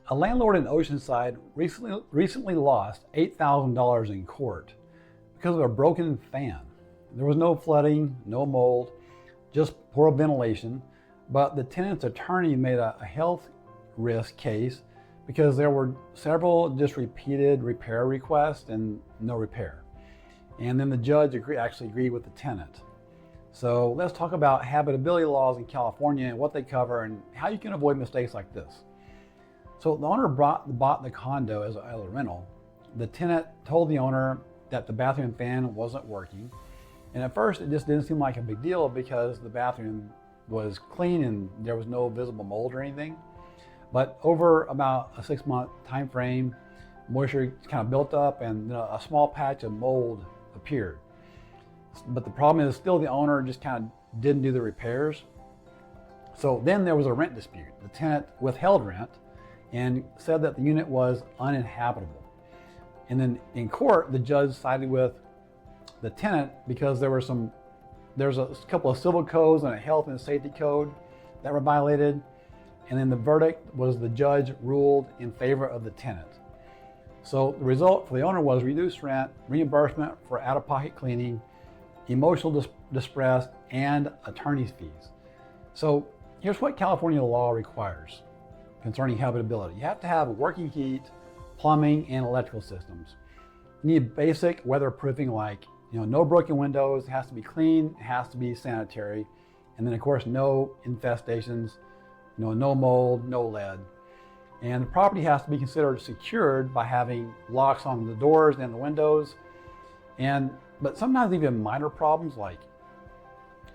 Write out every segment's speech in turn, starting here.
A landlord in Oceanside recently lost $8,000 in court because of a broken fan. There was no flooding, no mold, just poor ventilation, but the tenant's attorney made a health risk case because there were several just repeated repair requests and no repair. And then the judge actually agreed with the tenant. So let's talk about habitability laws in California and what they cover and how you can avoid mistakes like this. So the owner bought the condo as a rental. The tenant told the owner that the bathroom fan wasn't working. And at first it just didn't seem like a big deal because the bathroom was clean and there was no visible mold or anything. But over about a 6-month time frame, moisture kind of built up and a small patch of mold appeared. But the problem is still the owner just kind of didn't do the repairs. So then there was a rent dispute. The tenant withheld rent and said that the unit was uninhabitable. And then in court, the judge sided with the tenant because there's a couple of civil codes and a health and safety code that were violated. And then the verdict was the judge ruled in favor of the tenant. So the result for the owner was reduced rent, reimbursement for out-of-pocket cleaning, emotional distress, and attorney's fees. So here's what California law requires concerning habitability. You have to have working heat, plumbing, and electrical systems. You need basic weatherproofing like no broken windows, it has to be clean, it has to be sanitary, and then of course no infestations, no mold, no lead. And the property has to be considered secured by having locks on the doors and the windows. But sometimes even minor problems like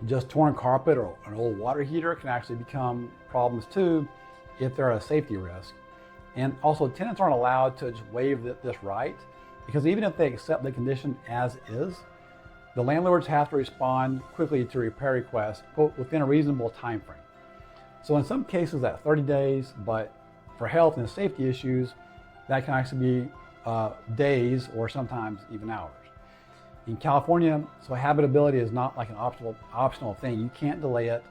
just torn carpet or an old water heater can actually become problems too if they're a safety risk. And also tenants aren't allowed to just waive this right because even if they accept the condition as is, the landlords have to respond quickly to repair requests within a reasonable time frame. So in some cases at 30 days, but for health and safety issues, that can actually be days or sometimes even hours. In California, so habitability is not like an optional thing. You can't delay it,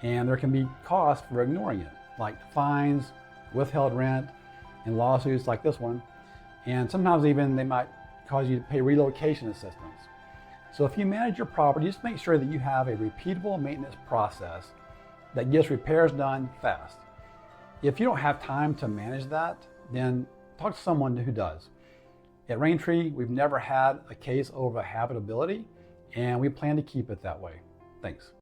and there can be costs for ignoring it, like fines, withheld rent, and lawsuits like this one. And sometimes even they might cause you to pay relocation assistance. So if you manage your property, just make sure that you have a repeatable maintenance process that gets repairs done fast. If you don't have time to manage that, then talk to someone who does. At Raintree, we've never had a case over habitability, and we plan to keep it that way. Thanks.